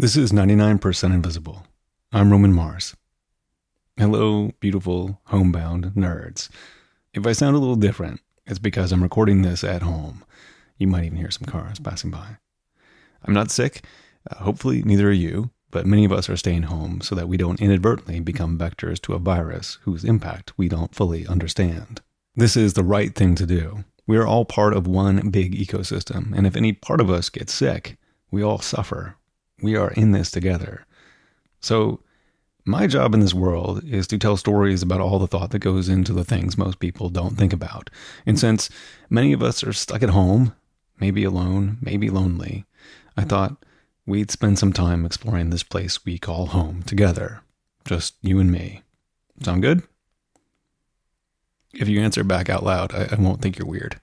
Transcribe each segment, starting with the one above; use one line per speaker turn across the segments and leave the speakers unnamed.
This is 99% Invisible. I'm Roman Mars. Hello, beautiful homebound nerds. If I sound a little different, it's because I'm recording this at home. You might even hear some cars passing by. I'm not sick. Hopefully neither are you, but many of us are staying home so that we don't inadvertently become vectors to a virus whose impact we don't fully understand. This is the right thing to do. We are all part of one big ecosystem, and if any part of us gets sick, we all suffer. We are in this together. So my job in this world is to tell stories about all the thought that goes into the things most people don't think about. And since many of us are stuck at home, maybe alone, maybe lonely, I thought we'd spend some time exploring this place we call home together. Just you and me. Sound good? If you answer back out loud, I won't think you're weird.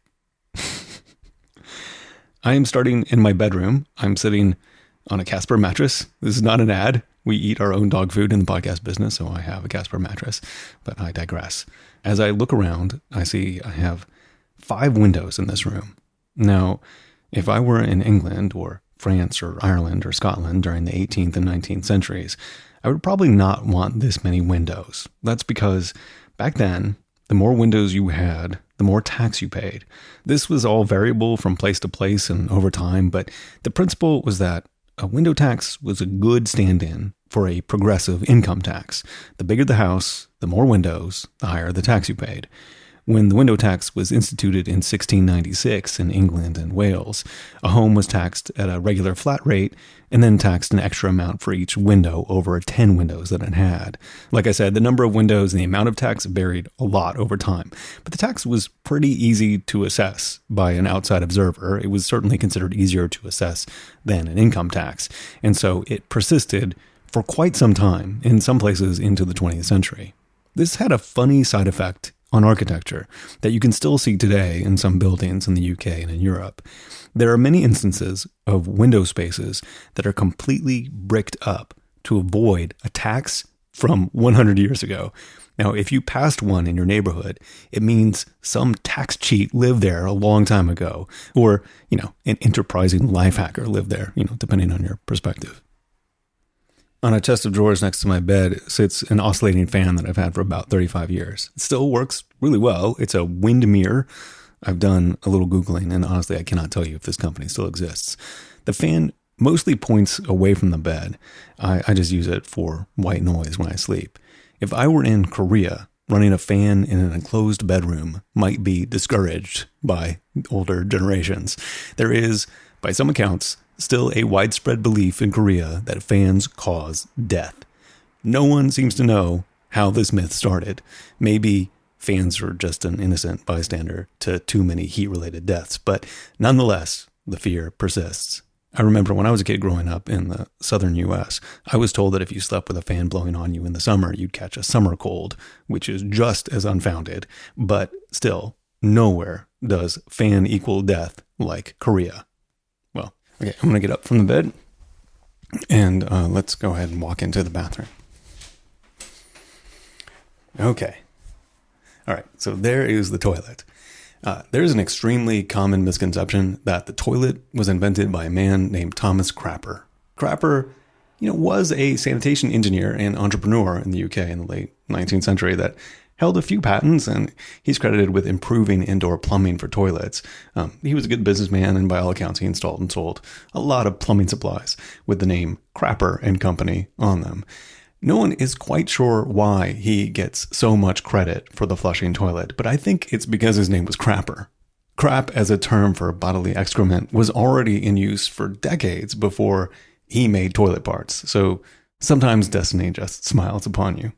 I am starting in my bedroom. I'm sitting on a Casper mattress. This is not an ad. We eat our own dog food in the podcast business, so I have a Casper mattress, but I digress. As I look around, I see I have 5 windows in this room. Now, if I were in England or France or Ireland or Scotland during the 18th and 19th centuries, I would probably not want this many windows. That's because back then, the more windows you had, the more tax you paid. This was all variable from place to place and over time, but the principle was that a window tax was a good stand-in for a progressive income tax. The bigger the house, the more windows, the higher the tax you paid. When the window tax was instituted in 1696 in England and Wales, a home was taxed at a regular flat rate and then taxed an extra amount for each window over 10 windows that it had. Like I said, the number of windows and the amount of tax varied a lot over time, but the tax was pretty easy to assess by an outside observer. It was certainly considered easier to assess than an income tax, and so it persisted for quite some time, in some places into the 20th century. This had a funny side effect on architecture that you can still see today in some buildings in the UK and in Europe. There are many instances of window spaces that are completely bricked up to avoid a tax from 100 years ago. Now, if you passed one in your neighborhood, it means some tax cheat lived there a long time ago, or, an enterprising life hacker lived there, depending on your perspective. On a chest of drawers next to my bed sits an oscillating fan that I've had for about 35 years. It still works really well. It's a Windmere. I've done a little Googling, and honestly, I cannot tell you if this company still exists. The fan mostly points away from the bed. I just use it for white noise when I sleep. If I were in Korea, running a fan in an enclosed bedroom might be discouraged by older generations. There is, by some accounts, still a widespread belief in Korea that fans cause death. No one seems to know how this myth started. Maybe fans are just an innocent bystander to too many heat-related deaths, but nonetheless, the fear persists. I remember when I was a kid growing up in the southern U.S., I was told that if you slept with a fan blowing on you in the summer, you'd catch a summer cold, which is just as unfounded, but still, nowhere does fan equal death like Korea. Okay, I'm going to get up from the bed and let's go ahead and walk into the bathroom. Okay. All right, so there is the toilet. There's an extremely common misconception that the toilet was invented by a man named Thomas Crapper. Crapper, was a sanitation engineer and entrepreneur in the UK in the late 19th century that held a few patents, and he's credited with improving indoor plumbing for toilets. He was a good businessman, and by all accounts, he installed and sold a lot of plumbing supplies with the name Crapper and Company on them. No one is quite sure why he gets so much credit for the flushing toilet, but I think it's because his name was Crapper. Crap as a term for bodily excrement was already in use for decades before he made toilet parts, so sometimes destiny just smiles upon you.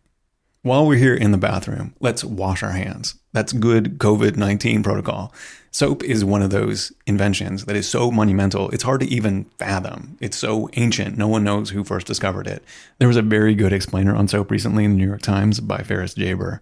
While we're here in the bathroom, let's wash our hands. That's good COVID-19 protocol. Soap is one of those inventions that is so monumental, it's hard to even fathom. It's so ancient, no one knows who first discovered it. There was a very good explainer on soap recently in the New York Times by Ferris Jaber.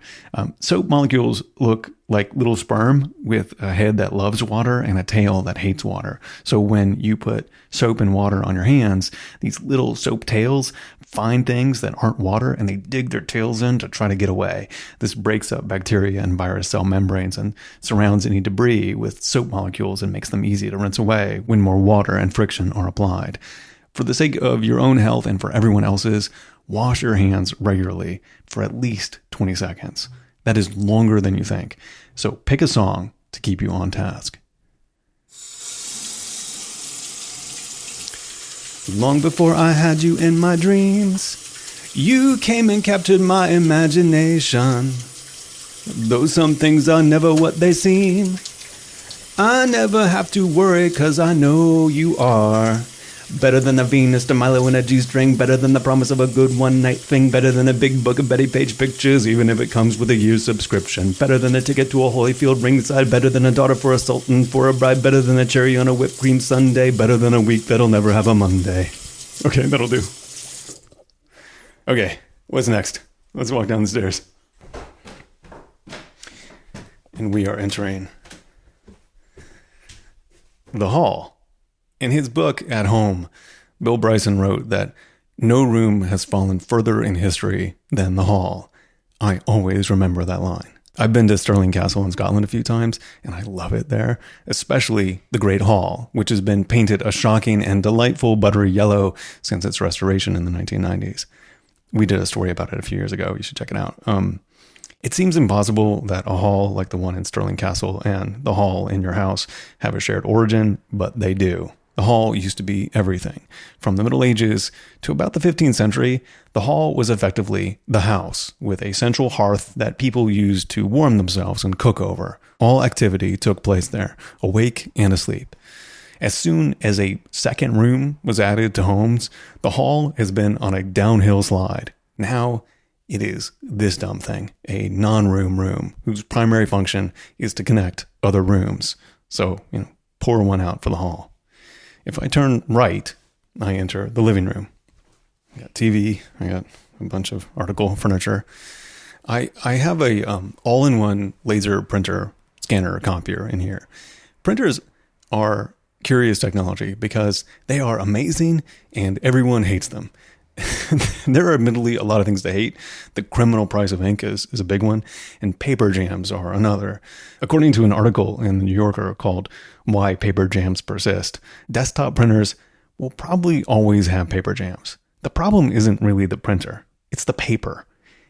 Soap molecules look like little sperm with a head that loves water and a tail that hates water. So when you put soap and water on your hands, these little soap tails find things that aren't water and they dig their tails in to try to get away. This breaks up bacteria and virus cell membranes and surrounds any debris with soap molecules and makes them easy to rinse away when more water and friction are applied. For the sake of your own health and for everyone else's, wash your hands regularly for at least 20 seconds. That is longer than you think. So pick a song to keep you on task. Long before I had you in my dreams, you came and captured my imagination. Though some things are never what they seem, I never have to worry 'cause I know you are. Better than a Venus de Milo in a G-string, better than the promise of a good one-night thing, better than a big book of Betty Page pictures, even if it comes with a year's subscription, better than a ticket to a Holyfield ringside, better than a daughter for a sultan for a bride, better than a cherry on a whipped cream sundae, better than a week that'll never have a Monday. Okay, that'll do. Okay, what's next? Let's walk down the stairs. And we are entering the hall. In his book, At Home, Bill Bryson wrote that no room has fallen further in history than the hall. I always remember that line. I've been to Stirling Castle in Scotland a few times, and I love it there, especially the Great Hall, which has been painted a shocking and delightful buttery yellow since its restoration in the 1990s. We did a story about it a few years ago. You should check it out. It seems impossible that a hall like the one in Stirling Castle and the hall in your house have a shared origin, but they do. The hall used to be everything. From the Middle Ages to about the 15th century, the hall was effectively the house, with a central hearth that people used to warm themselves and cook over. All activity took place there, awake and asleep. As soon as a second room was added to homes, the hall has been on a downhill slide. Now it is this dumb thing, a non-room room, whose primary function is to connect other rooms. So, pour one out for the hall. If I turn right, I enter the living room. I got TV, I got a bunch of article furniture. I have a all-in-one laser printer scanner copier in here. Printers are curious technology because they are amazing and everyone hates them. There are admittedly a lot of things to hate. The criminal price of ink is a big one, and paper jams are another. According to an article in the New Yorker called Why Paper Jams Persist, desktop printers will probably always have paper jams. The problem isn't really the printer, it's the paper.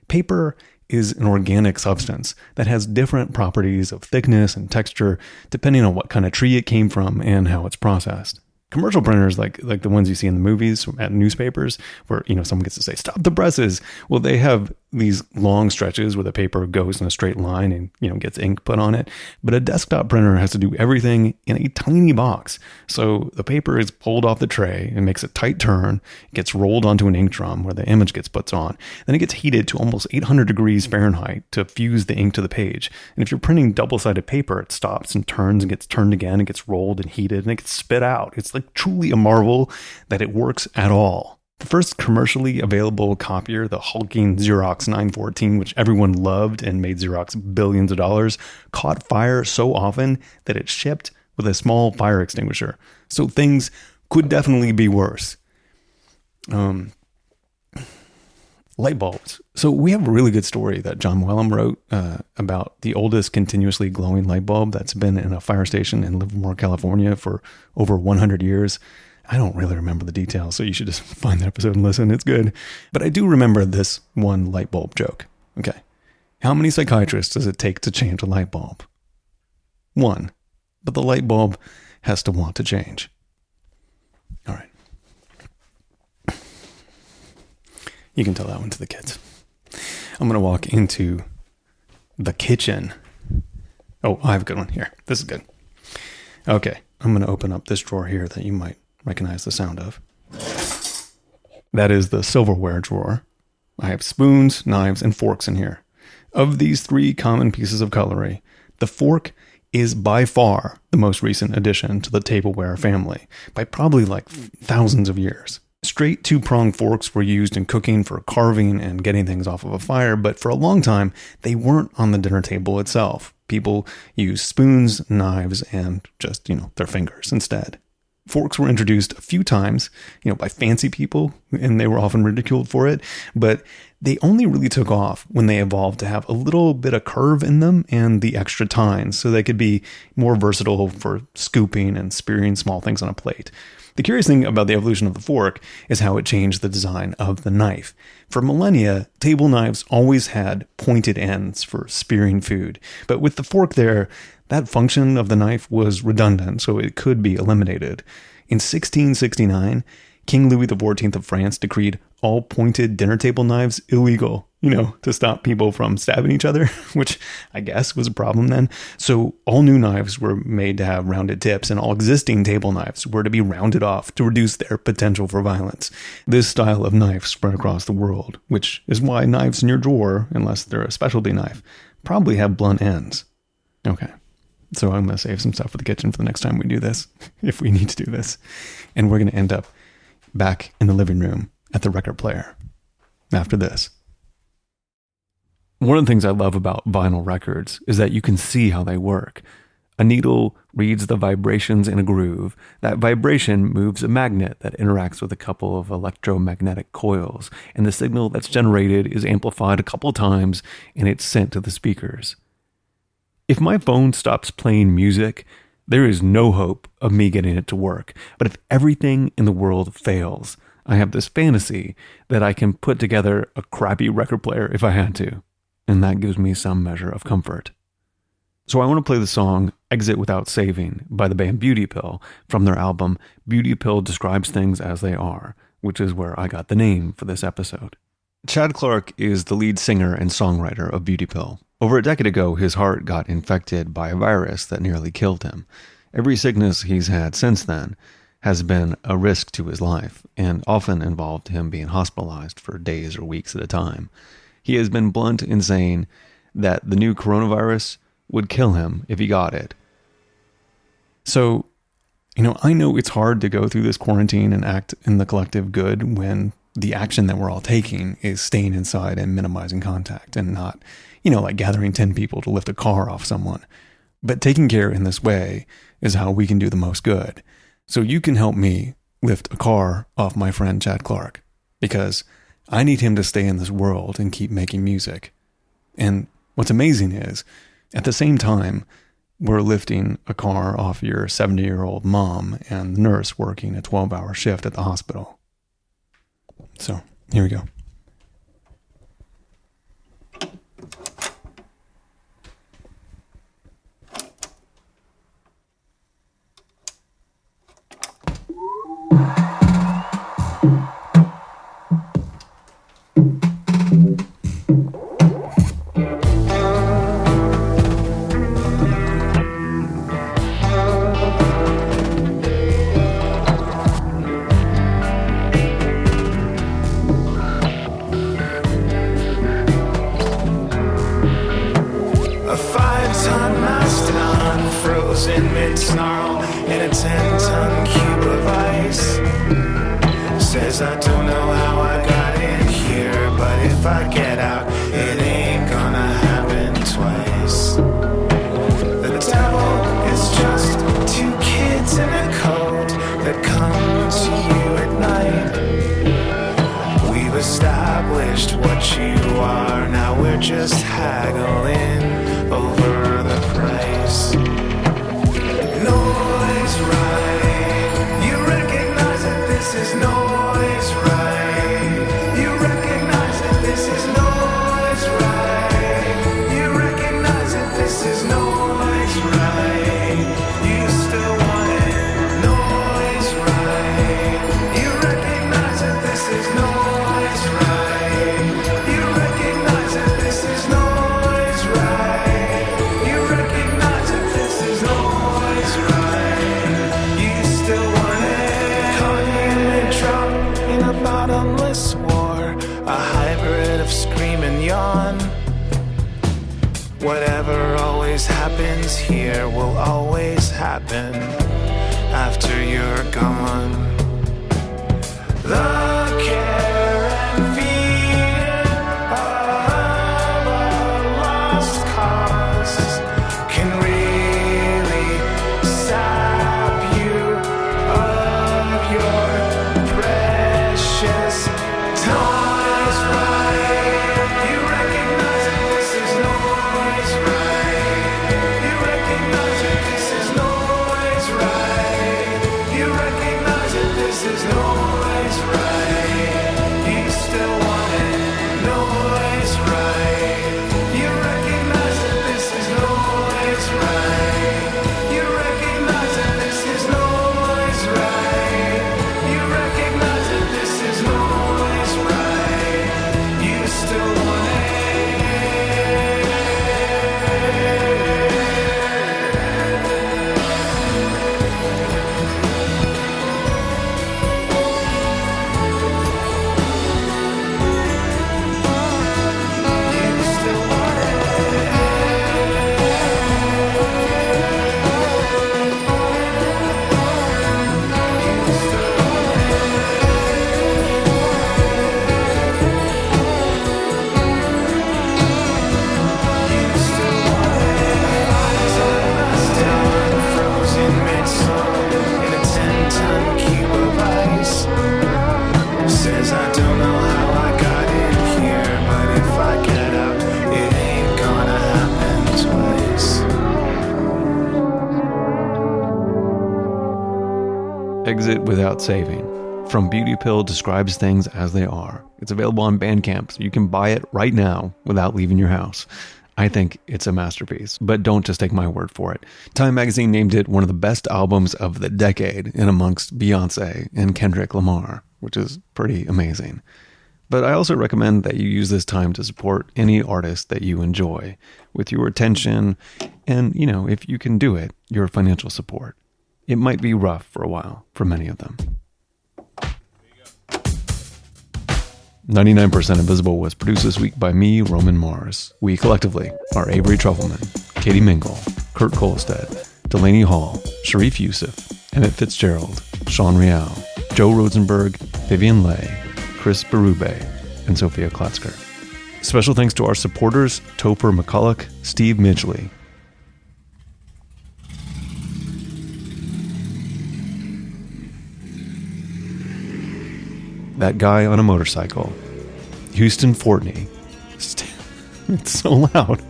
Paper is an organic substance that has different properties of thickness and texture depending on what kind of tree it came from and how it's processed. Commercial printers like the ones you see in the movies at newspapers where, someone gets to say, stop the presses. Well, they have these long stretches where the paper goes in a straight line and, gets ink put on it. But a desktop printer has to do everything in a tiny box. So the paper is pulled off the tray and makes a tight turn. It gets rolled onto an ink drum where the image gets put on. Then it gets heated to almost 800 degrees Fahrenheit to fuse the ink to the page. And if you're printing double-sided paper, it stops and turns and gets turned again. It gets rolled and heated and it gets spit out. It's like truly a marvel that it works at all. The first commercially available copier, the hulking Xerox 914, which everyone loved and made Xerox billions of dollars, caught fire so often that it shipped with a small fire extinguisher. So things could definitely be worse. Light bulbs. So we have a really good story that John Wellham wrote about the oldest continuously glowing light bulb that's been in a fire station in Livermore, California for over 100 years. I don't really remember the details, so you should just find the episode and listen. It's good. But I do remember this one light bulb joke. Okay. How many psychiatrists does it take to change a light bulb? 1. But the light bulb has to want to change. All right. You can tell that one to the kids. I'm going to walk into the kitchen. Oh, I have a good one here. This is good. Okay. I'm going to open up this drawer here that you might recognize the sound of. That is the silverware drawer. I have spoons, knives, and forks in here. Of these 3 common pieces of cutlery, the fork is by far the most recent addition to the tableware family, by probably like thousands of years. Straight 2-pronged forks were used in cooking for carving and getting things off of a fire, but for a long time, they weren't on the dinner table itself. People used spoons, knives, and just, their fingers instead. Forks were introduced a few times, by fancy people, and they were often ridiculed for it, but they only really took off when they evolved to have a little bit of curve in them and the extra tines, so they could be more versatile for scooping and spearing small things on a plate. The curious thing about the evolution of the fork is how it changed the design of the knife. For millennia, table knives always had pointed ends for spearing food. But with the fork there, that function of the knife was redundant, so it could be eliminated. In 1669, King Louis XIV of France decreed all pointed dinner table knives illegal, to stop people from stabbing each other, which I guess was a problem then. So all new knives were made to have rounded tips, and all existing table knives were to be rounded off to reduce their potential for violence. This style of knife spread across the world, which is why knives in your drawer, unless they're a specialty knife, probably have blunt ends. Okay. So I'm going to save some stuff for the kitchen for the next time we do this, if we need to do this. And we're going to end up back in the living room at the record player after this. One of the things I love about vinyl records is that you can see how they work. A needle reads the vibrations in a groove. That vibration moves a magnet that interacts with a couple of electromagnetic coils, and the signal that's generated is amplified a couple times and it's sent to the speakers. If my phone stops playing music, there is no hope of me getting it to work. But if everything in the world fails, I have this fantasy that I can put together a crappy record player if I had to. And that gives me some measure of comfort. So I want to play the song Exit Without Saving by the band Beauty Pill from their album Beauty Pill Describes Things as They Are, which is where I got the name for this episode. Chad Clark is the lead singer and songwriter of Beauty Pill. Over a decade ago, his heart got infected by a virus that nearly killed him. Every sickness he's had since then has been a risk to his life and often involved him being hospitalized for days or weeks at a time. He has been blunt in saying that the new coronavirus would kill him if he got it. So, I know it's hard to go through this quarantine and act in the collective good when the action that we're all taking is staying inside and minimizing contact and not, like gathering 10 people to lift a car off someone. But taking care in this way is how we can do the most good. So you can help me lift a car off my friend Chad Clark, because I need him to stay in this world and keep making music. And what's amazing is, at the same time, we're lifting a car off your 70-year-old mom and the nurse working a 12-hour shift at the hospital. So, here we go.
frozen mid-snarl in a 10-ton cube of ice. Says I don't know how I got in here, but if I get out, it ain't gonna happen twice. The devil is just two kids in a coat that come to you at night. We've established what you are, now we're just haggling over the price. Noise right, you recognize that this is noise right. You recognize that this is noise right. You recognize that this is noise right. You still want it, noise right. You recognize that this is noise right. You recognize that this is noise right. You recognize that this is noise right. You still want it. Caught in mid-drop in a bottomless war, a hybrid of scream and yawn. Whatever always happens here will always happen after you're gone. The care and fear of a lost cause can really sap you of your precious noise right. You recognize that this is noise right. You recognize that this is noise right. You recognize that
without saving. From Beauty Pill describes things as they are. It's available on Bandcamp, so you can buy it right now without leaving your house. I think it's a masterpiece, but don't just take my word for it. Time magazine named it one of the best albums of the decade in amongst Beyonce and Kendrick Lamar, which is pretty amazing. But I also recommend that you use this time to support any artist that you enjoy with your attention and, if you can do it, your financial support. It might be rough for a while for many of them. 99% Invisible was produced this week by me, Roman Mars. We collectively are Avery Trufelman, Katie Mingle, Kurt Kolstad, Delaney Hall, Sharif Youssef, Emmett Fitzgerald, Sean Real, Joe Rosenberg, Vivian Leigh, Chris Berube, and Sophia Klatzker. Special thanks to our supporters, Topher McCulloch, Steve Midgley. That Guy on a Motorcycle, Houston Fortney, it's so loud,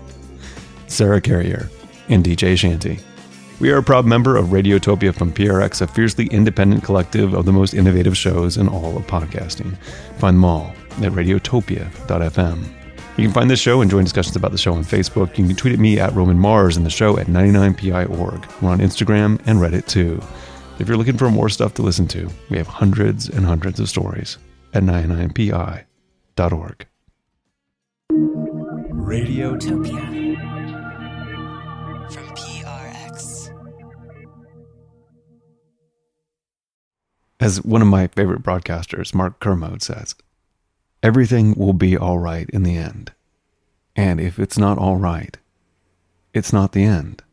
Sarah Carrier, and DJ Shanty. We are a proud member of Radiotopia from PRX, a fiercely independent collective of the most innovative shows in all of podcasting. Find them all at radiotopia.fm. You can find this show and join discussions about the show on Facebook. You can tweet at me at Roman Mars and the show at 99pi.org. We're on Instagram and Reddit too. If you're looking for more stuff to listen to, we have hundreds and hundreds of stories at 99pi.org.
Radiotopia from PRX.
As one of my favorite broadcasters, Mark Kermode, says, everything will be all right in the end. And if it's not all right, it's not the end.